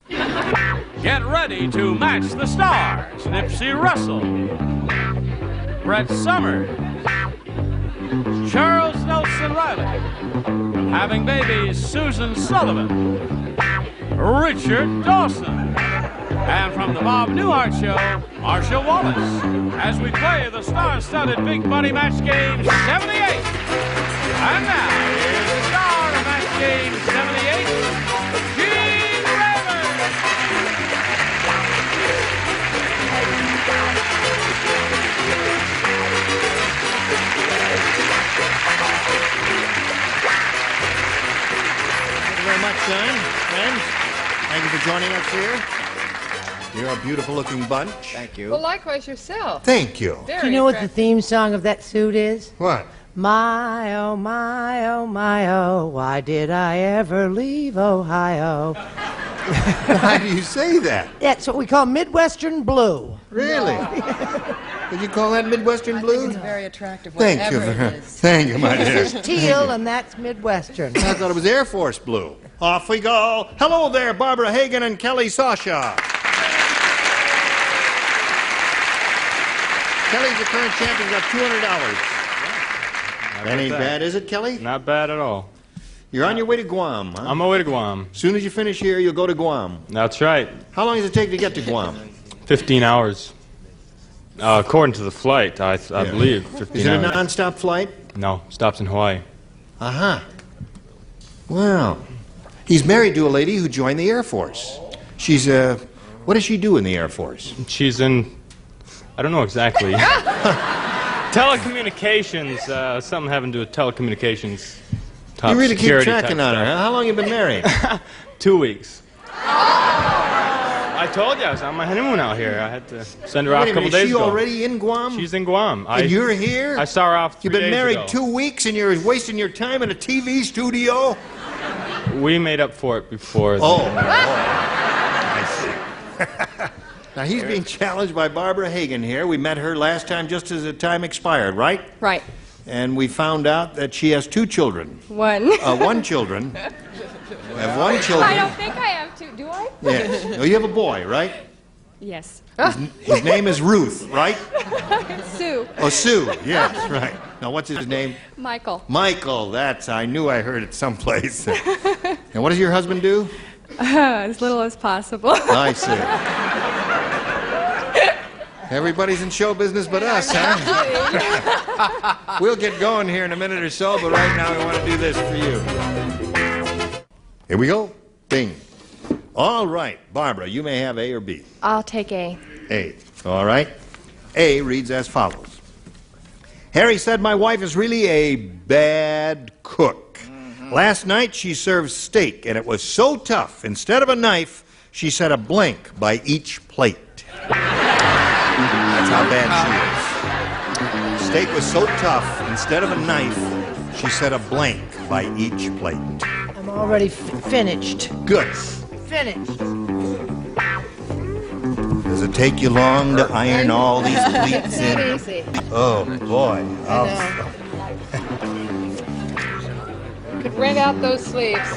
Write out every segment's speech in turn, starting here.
Get ready to match the stars. Nipsey Russell, Brett Summers, Charles Nelson Reilly, having babies Susan Sullivan, Richard Dawson, and from the Bob Newhart Show, Marcia Wallace, as we play the star-studded Big Money Match Game 78. And now, here's the star of Match Game 78, Gene Raymer. Thank you very much, son, friends. Thank you for joining us here. You're a beautiful-looking bunch. Thank you. Well, likewise yourself. Thank you. Very Do you know what the attractive. theme song of that suit is? What? My, oh, my, oh, my, oh, why did I ever leave Ohio? Why do you say that? That's what we call Midwestern Blue. Really? Did you call that Midwestern I Blue? think it's very attractive, Thank you. whatever it is. Thank you, my dear. This is teal, and that's Midwestern. I thought it was Air Force Blue. Off we go. Hello there, Barbara Hagan and Kelly Sasha. Kelly's the current champion, got $200. That ain't bad, is it, Kelly? Not bad at all. You're on your way to Guam, huh? I'm on my way to Guam. As soon as you finish here, you'll go to Guam. That's right. How long does it take to get to Guam? 15 hours. According to the flight, I believe 15 Is it a hours. non-stop flight? No, stops in Hawaii. Uh-huh. Well, he's married to a lady who joined the Air Force. She's, what does she do in the Air Force? She's in, I don't know exactly. Telecommunications, something having to do with telecommunications. Top You really keep security tracking type on her, huh? How long you been married? stuff. 2 weeks. I told you I was on my honeymoon out here. I had to send her off a Wait a couple minute, days she ago. already in Guam? She's in Guam. And you're here? I saw her off 3 You've been days married ago. 2 weeks and you're wasting your time in a TV studio? We made up for it before. Oh. I see. Now, he's being challenged by Barbara Hagan here. We met her last time just as the time expired, right? Right. And we found out that she has 2 children. One. One children. We have 1 children. I don't think I have two. Do I? Yes. Oh, you have a boy, right? Yes. His name is Ruth, right? Sue. Oh, Sue. Yes, right. Now, what's his name? Michael. Michael. I knew I heard it someplace. And what does your husband do? As little as possible. I see. Everybody's in show business but us, huh? We'll get going here in a minute or so, but right now we want to do this for you. Here we go. Bing. All right, Barbara, you may have A or B. I'll take A. A. All right. A reads as follows. Harry said my wife is really a bad cook. Last night she served steak, and it was so tough. Instead of a knife, she set a blank by each plate. That's how bad she is. Steak was so tough, instead of a knife, she set a blank by each plate. I'm already finished. Good. Finished. Does it take you long to iron all these pleats in? Easy. Oh, boy. Could wring out those sleeves.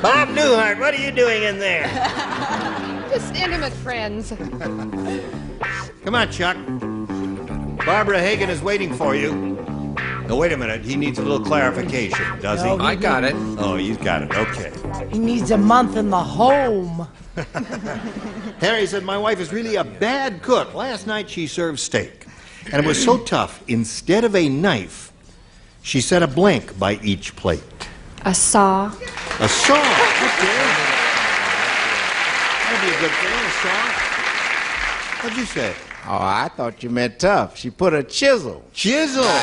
Bob Newhart, what are you doing in there? Just intimate friends. Come on, Chuck. Barbara Hagan is waiting for you. No, wait a minute. He needs a little clarification, does he? No, I got it. Oh, he's got it. Okay. He needs a month in the home. Harry said, my wife is really a bad cook. Last night she served steak, and it was so tough, instead of a knife, she set a blank by each plate. A saw. A saw. Okay. That'd be a good thing, a saw. What'd you say? Oh, I thought you meant tough. She put a chisel. Chisel. Wait a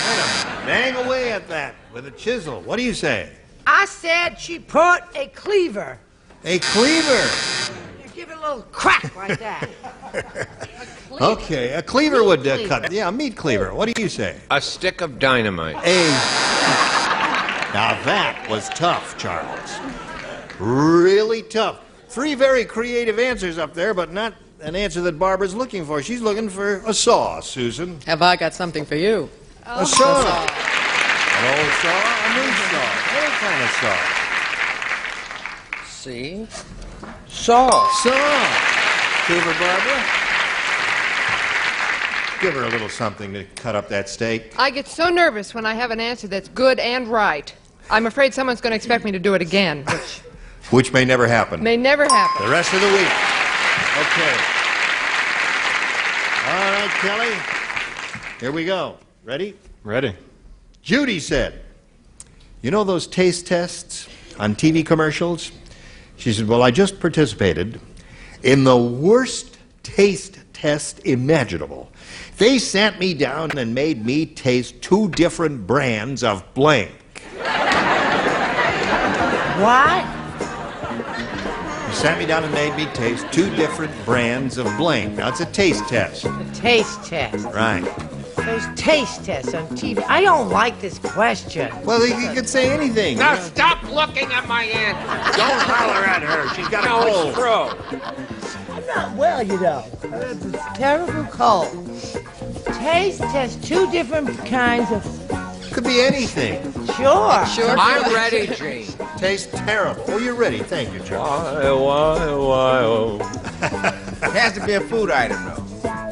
minute. Bang away at that with a chisel. What do you say? I said she put a cleaver. A cleaver. You give it a little crack like that. Okay, a cleaver would cut. Yeah, a meat cleaver. What do you say? A stick of dynamite. Now that was tough, Charles. Really tough. 3 very creative answers up there, but not an answer that Barbara's looking for. She's looking for a saw, Susan. Have I got something for you? A saw. An old saw, a new saw. Any kind of saw. See? Saw. Two for Barbara. Give her a little something to cut up that steak. I get so nervous when I have an answer that's good and right. I'm afraid someone's going to expect me to do it again, Which may never happen. may never happen. The rest of the week. Okay. All right, Kelly. Here we go. Ready? Ready. Judy said, you know those taste tests on TV commercials? She said, well, I just participated in the worst taste test imaginable. They sat me down and made me taste 2 different brands of blank. What? They sat me down and made me taste 2 different brands of blank. Now, it's a taste test. Taste test. Right. Those taste tests on TV. I don't like this question. Well, you could say anything. Now stop looking at my aunt. Don't holler at her. She's got a No, cold. it's true. I'm not well, you know. It's a terrible cold. Taste test 2 different kinds of... Could be anything. Sure. I'm ready, Gene. Tastes terrible. Oh, you're ready. Thank you, Charlie. oh. It has to be a food item, though.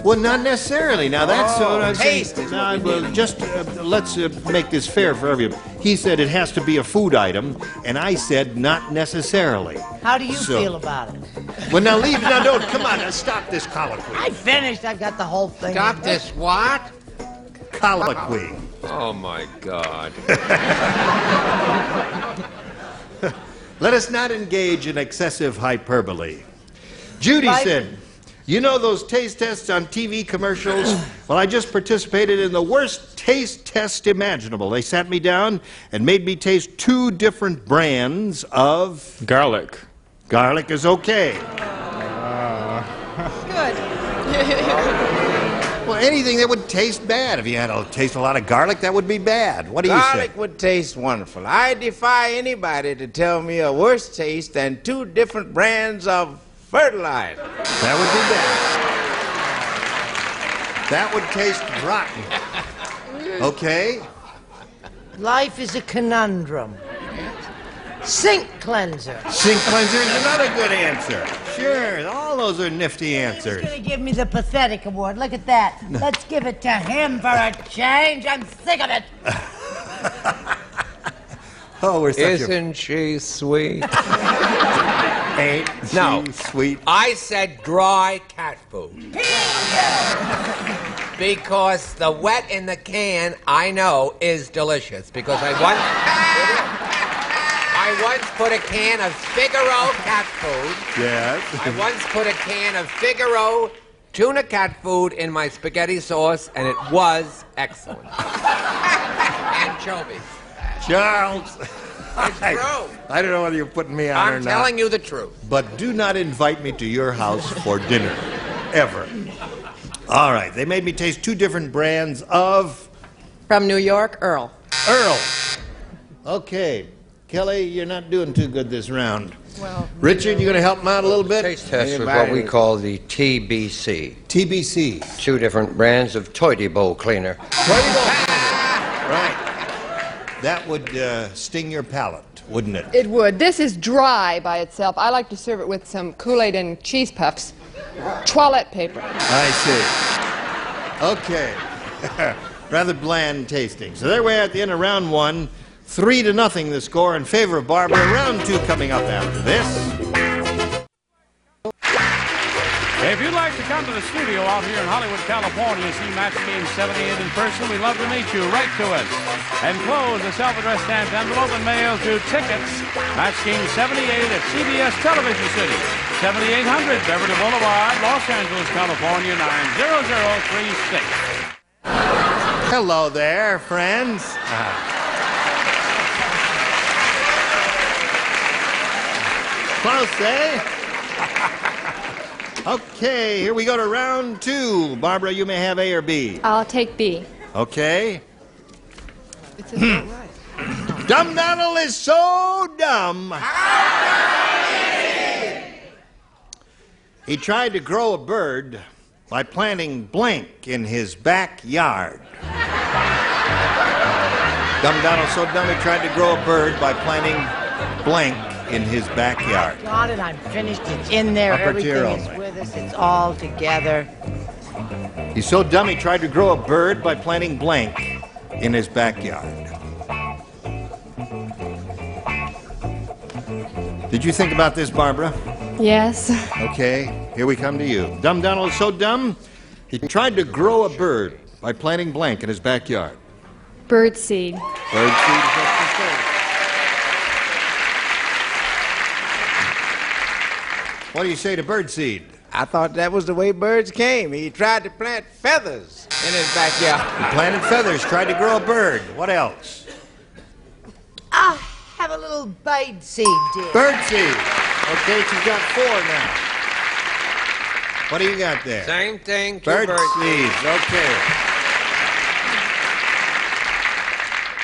Well, not necessarily. Now, that's... taste is what we well, need. just let's make this fair for everyone. He said it has to be a food item, and I said not necessarily. How do you So- feel about it? Well, now leave. Now, don't. Come on. Now, stop this colloquy. I finished. I got the whole thing. Stop this what? Colloquy. Oh, my God. Let us not engage in excessive hyperbole. Judy Like- said, you know those taste tests on TV commercials? Well, I just participated in the worst taste test imaginable. They sat me down and made me taste 2 different brands of... Garlic. Garlic is okay. Good. Well, anything that would taste bad. If you had to taste a lot of garlic, that would be bad. What do you say? Garlic would taste wonderful. I defy anybody to tell me a worse taste than 2 different brands of fertilizer. That would be bad. That would taste rotten. Okay? Life is a conundrum. Sink cleanser. Sink cleanser is another good answer. Sure, all those are nifty He's answers. going to give me the pathetic award. Look at that. Let's give it to him for a change. I'm sick of it. Oh, we're such Isn't she sweet? Ain't No. she sweet? I said dry cat food. Because the wet in the can, I know, is delicious. Because I once put a can of Figaro cat food. Yes. I once put a can of Figaro tuna cat food in my spaghetti sauce, and it was excellent. Anchovies. Charles. It's true. I don't know whether you're putting me on or I'm not. telling you the truth. But do not invite me to your house for dinner. Ever. All right. They made me taste 2 different brands of From New York, Earl. Earl. Okay. Kelly, you're not doing too good this round. Well, Richard, you going to help him out a little bit? Taste test was what we call the TBC. TBC. 2 different brands of toilet bowl cleaner. Right. That would sting your palate, wouldn't it? it would. This is dry by itself. I like to serve it with some Kool-Aid and cheese puffs. Toilet paper. I see. Okay. Rather bland tasting. So there we are at the end of round 1. 3-0 the score in favor of Barbara. Round 2 coming up after this. If you'd like to come to the studio out here in Hollywood, California, see Match Game 78 in person, we'd love to meet you. Write to us. Enclose a self-addressed stamped envelope and mail to Tickets, Match Game 78 at CBS Television City, 7800 Beverly Boulevard, Los Angeles, California, 90036. Hello there, friends. Close, eh? Okay, here we go to round 2. Barbara, you may have A or B. I'll take B. Okay. It's not right. Dumb Donald is so dumb. He tried to grow a bird by planting blank in his backyard. Dumb Donald's so dumb he tried to grow a bird by planting blank in his backyard. Got it, I'm finished. It's in there. Upper tier Everything is only. with us. It's all together. He's so dumb he tried to grow a bird by planting blank in his backyard. Did you think about this, Barbara? Yes. Okay, here we come to you. Dumb Donald is so dumb, he tried to grow a bird by planting blank in his backyard. Bird seed. Bird seed is what you say. What do you say to bird seed? I thought that was the way birds came. He tried to plant feathers in his backyard. He planted feathers, tried to grow a bird. What else? I have a little bird seed, dear. Bird seed. Okay, she's got 4 now. What do you got there? Same thing. Bird seeds. Okay.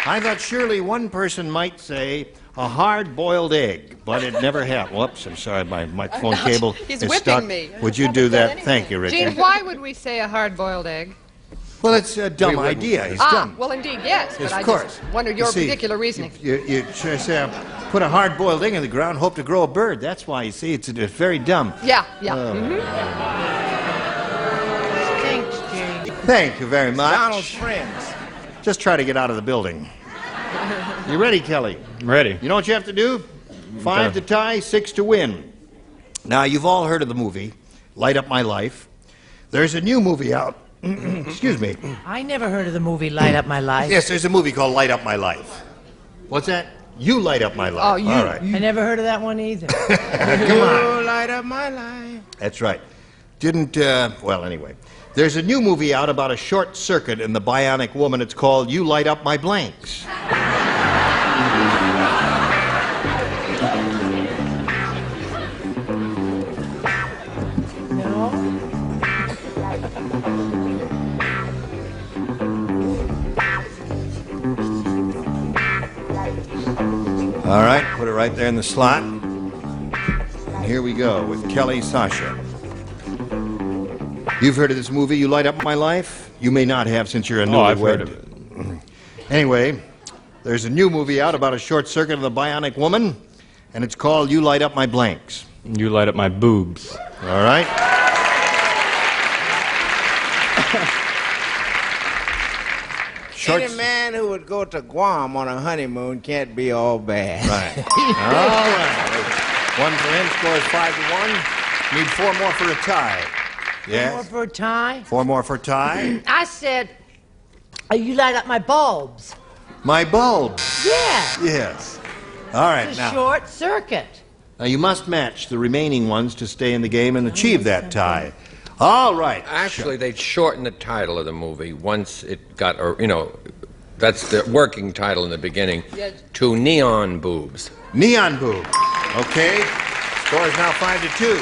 I thought surely one person might say a hard-boiled egg, but it never happened. Whoops, I'm sorry, my microphone cable He's is whipping stuck. me. Would you do that? Thank you, Gene, Richard. why would we say a hard-boiled egg? Well, it's a dumb idea. He's dumb. Well, indeed, yes. Yes, But I of course. just wondered your You see, particular reasoning. You should say, put a hard-boiled egg in the ground, hope to grow a bird. That's why, you see, it's very dumb. Yeah. Thanks, Gene. Thank you very much. Donald's friends. Just try to get out of the building. You ready, Kelly? Ready. You know what you have to do? 5 to tie, 6 to win. Now, you've all heard of the movie, Light Up My Life. There's a new movie out. Excuse me. I never heard of the movie Light Up My Life. Yes, there's a movie called Light Up My Life. What's that? You Light Up My Life. Oh, you- All right. I never heard of that one either. Come on. You light up my life. That's right. Well, anyway. There's a new movie out about a short circuit in the Bionic Woman. It's called You Light Up My Blanks. No? All right, put it right there in the slot. And here we go with Kelly Sasha. You've heard of this movie, You Light Up My Life? You may not have since you're a newlywed. Oh, I've heard of it. Anyway, there's a new movie out about a short circuit of the Bionic Woman, and it's called You Light Up My Blanks. You light up my boobs. All right? Any man who would go to Guam on a honeymoon can't be all bad. Right. All right. 1 for him, scores 5 to 1. Need 4 more for a tie. Yes? More for a tie? 4 more for tie. I said, you light up my bulbs. My bulbs. Yeah. Yes. All right, It's a now. short circuit. Now, you must match the remaining ones to stay in the game and achieve that tie. All right. Actually, they shortened the title of the movie once it got, that's the working title in the beginning, to Neon Boobs. Neon Boob. Okay. Score is now 5 to 2.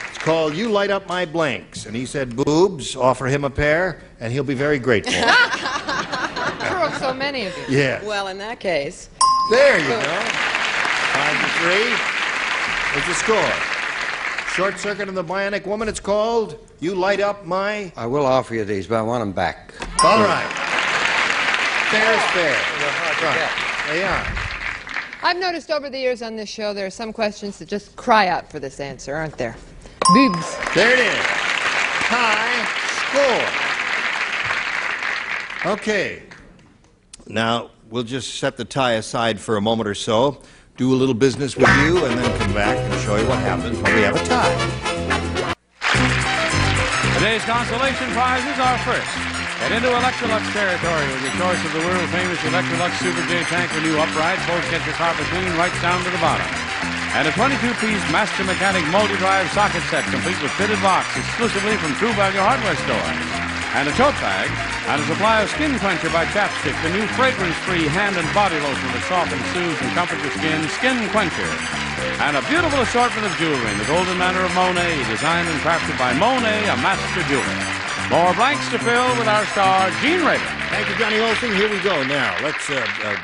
It's called You Light Up My Blanks. And he said, boobs, offer him a pair, and he'll be very grateful. Sure of so many of you. Yes. Well, in that case. There you go. 5 to 3. What's the score? Short Circuit of the Bionic Woman. It's called You Light Up My... I will offer you these, but I want them back. All right. Fair is fair. Right. They are. I've noticed over the years on this show there are some questions that just cry out for this answer, aren't there? Boobs. There it is. High score. Okay. Now, we'll just set the tie aside for a moment or so, do a little business with you, and then come back and show you what happens when we have a tie. Today's consolation prizes are first. Get into Electrolux territory with your choice of the world-famous Electrolux Super J Tanker new upright. Both get your carpet clean right down to the bottom. And a 22-piece Master Mechanic multi-drive socket set complete with fitted box exclusively from True Value Hardware Store. And a tote bag and a supply of Skin Quencher by Chapstick, the new fragrance-free hand and body lotion that softens, soothes, and comforts your skin. Skin Quencher. And a beautiful assortment of jewelry in the golden manner of Monet, designed and crafted by Monet, a master jeweler. More blanks to fill with our star, Gene Reilly. Thank you, Johnny Olson. Here we go now. Let's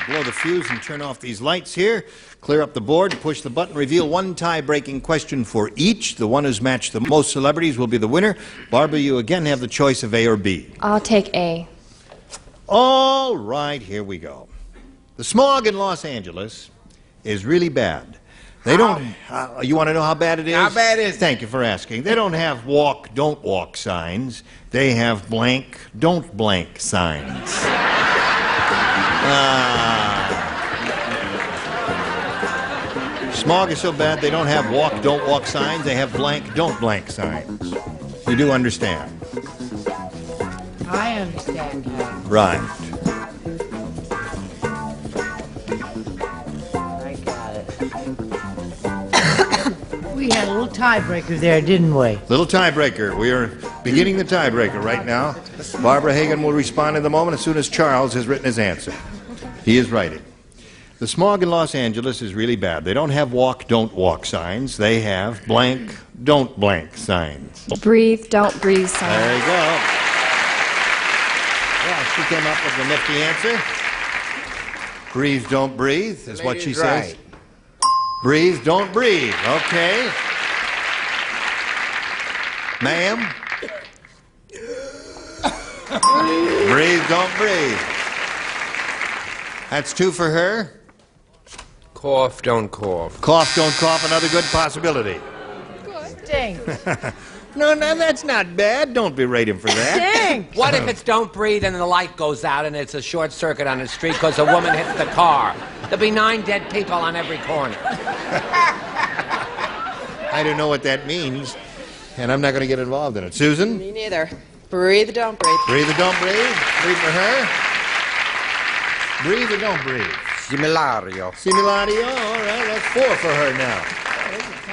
blow the fuse and turn off these lights here. Clear up the board, push the button, reveal one tie-breaking question for each. The one who's matched the most celebrities will be the winner. Barbara, you again have the choice of A or B. I'll take A. All right, here we go. The smog in Los Angeles is really bad. They don't. You want to know how bad it is? How bad is it? Thank you for asking. They don't have walk, don't walk signs. They have blank, don't blank signs. Smog is so bad they don't have walk, don't walk signs. They have blank, don't blank signs. You do understand? I understand, Harry. Right. I got it. We had a little tiebreaker there, didn't we? Little tiebreaker. We are beginning the tiebreaker right now. Barbara Hagan will respond in a moment as soon as Charles has written his answer. He is writing. The smog in Los Angeles is really bad. They don't have walk, don't walk signs. They have blank, don't blank signs. Breathe, don't breathe sign. There you go. Yeah, she came up with the nifty answer. Breathe, don't breathe is what she says. Right. Breathe, don't breathe. Okay. Ma'am? Breathe, don't breathe. That's 2 for her. Cough, don't cough. Cough, don't cough, another good possibility. Stinks. No, that's not bad. Don't berate him for that. Stinks. What if it's don't breathe and the light goes out and it's a short circuit on the street because a woman hits the car? There'll be 9 dead people on every corner. I don't know what that means, and I'm not going to get involved in it. Susan? Me neither. Breathe, don't breathe. Breathe or don't breathe? Breathe for her. Breathe or don't breathe? Similario. Similario, all right, that's 4 for her now.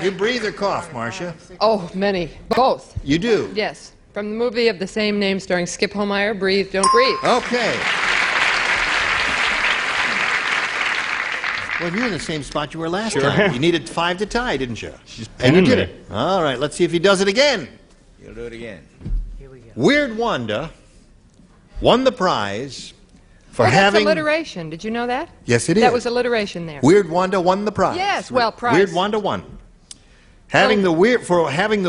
You breathe or cough, Marcia? Oh, many. Both. You do? Yes. From the movie of the same name starring Skip Holmeyer, Breathe, Don't Breathe. Okay. Well, you're in the same spot you were last time. You needed 5 to tie, didn't you? And you did it. All right, let's see if he does it again. You'll do it again. Here we go. Weird Wanda won the prize for That's having... alliteration. Did you know that? Yes, it is. That was alliteration there. Weird Wanda won the prize. Yes, well, prize. Weird Wanda won. Having the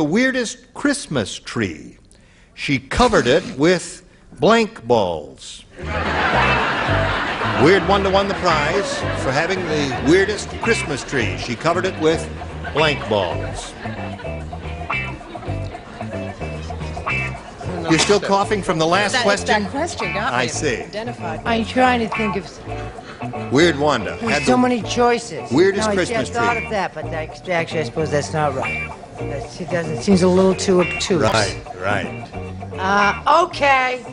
weirdest Christmas tree, she covered it with blank balls. Weird Wanda won the prize for having the weirdest Christmas tree. She covered it with blank balls. You're still coughing from the last question? That question got me. I see. Identified. I'm trying to think of... Weird Wanda. There's so many choices. Weirdest no, Christmas I thought tree. of that, but actually I suppose that's not right. It doesn't. Seems a little too obtuse. Right. Okay.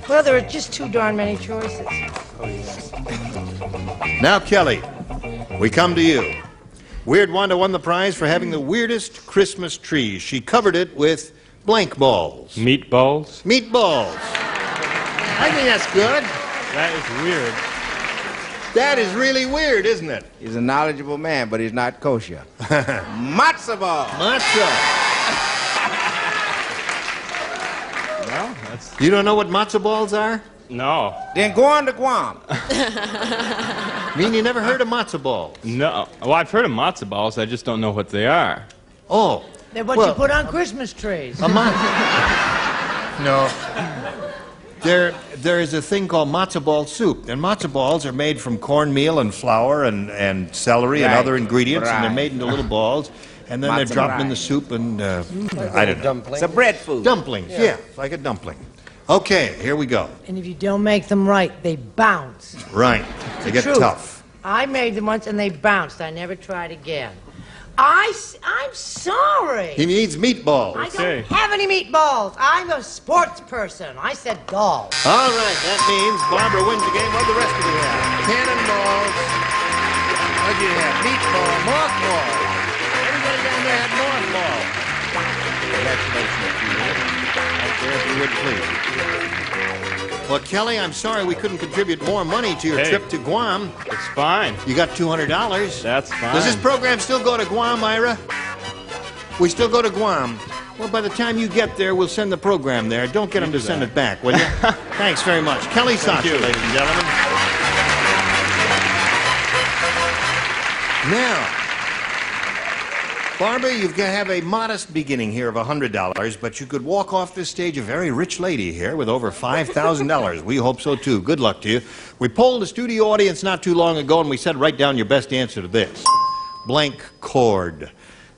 Well, there are just too darn many choices. Now, Kelly, we come to you. Weird Wanda won the prize for having the weirdest Christmas tree. She covered it with blank balls. Meatballs? Meatballs. I think that's good. That is weird. That is really weird, isn't it? He's a knowledgeable man, but he's not kosher. Matzo ball. Matzo. Well, that's... You don't know what matzo balls are? No. Then go on to Guam. I mean, you never heard of matzo balls? No. Well, I've heard of matzo balls. I just don't know what they are. Oh. They're what well, you put on Christmas trees. A No. There is a thing called matzo ball soup, and matzo balls are made from cornmeal and flour and celery and Right. other ingredients, and they're Right. made into little balls, and then they're Matzo dropped in ball. the soup, and I don't know. It's a bread food. Dumplings, yeah, like a dumpling. Okay, here we go. And if you don't make them right, they bounce. Right, they get Truth. tough. I made them once and they bounced. I never tried again. I'm sorry. He needs meatballs. I Okay. don't have any meatballs. I'm a sports person. I said golf. All right, that means Barbara wins the game. What do the rest of you have? Cannonballs. What do you have? Meatball, mothball. Everybody down there had mothball. Congratulations to you. Right there, if you would please. Well, Kelly, I'm sorry we couldn't contribute more money to your Hey. trip to Guam. It's fine. You got $200. That's fine. Does this program still go to Guam, Ira? We still go to Guam. Well, by the time you get there, we'll send the program there. Don't get them to send it back, will you? Thanks very much. Kelly Sasha, you. ladies and gentlemen. Now, Barbara, you have a modest beginning here of $100, but you could walk off this stage a very rich lady here with over $5,000. We hope so, too. Good luck to you. We polled the studio audience not too long ago, and we said write down your best answer to this. Blank cord.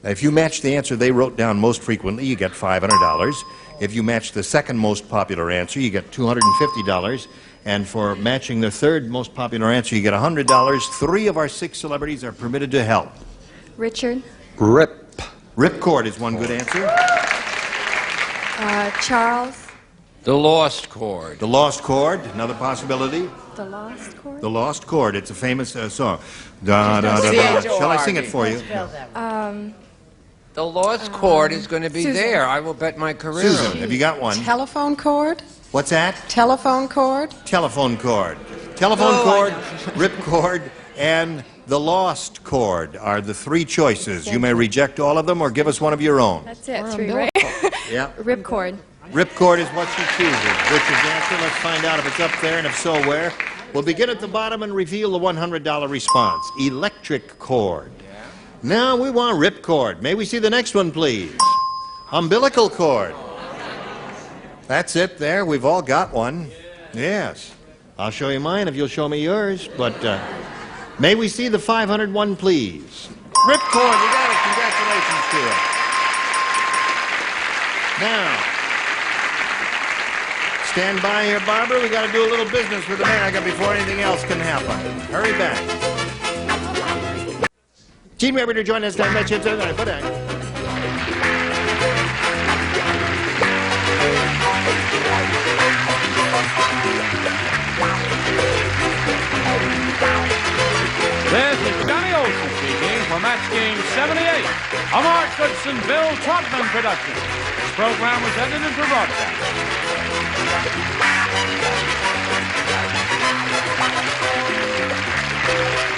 Now, if you match the answer they wrote down most frequently, you get $500. If you match the second most popular answer, you get $250. And for matching the third most popular answer, you get $100. 3 of our 6 celebrities are permitted to help. Richard. Rip. Ripcord is one good answer. Charles. The Lost Chord. The Lost Chord, another possibility. The Lost Chord. The Lost Chord, it's a famous song. Da, da, da, da. Shall I sing it for you? The Lost Chord is going to be Susan. there. I will bet my career. Susan, have you got one? Telephone cord? What's that? Telephone cord? Telephone cord. Telephone cord, ripcord, and the Lost Chord are the 3 choices. You may reject all of them or give us one of your own. That's it. 3, right? Yeah. Ripcord. Ripcord is what she chooses. Richard's answer. Let's find out if it's up there, and if so, where. We'll begin at the bottom and reveal the $100 response. Electric cord. Now we want ripcord. May we see the next one, please? Umbilical cord. That's it there. We've all got one. Yes. I'll show you mine if you'll show me yours. But may we see the 500 one, please? Ripcord, you got it. Congratulations to you. Now, stand by here, Barbara. We got to do a little business with America before anything else can happen. Hurry back. Gene Weber to join us down that shit's over there. Put that. This is Johnny Olson speaking for Match Game 78, a Mark Goodson, Bill Trotman production. This program was edited for broadcast.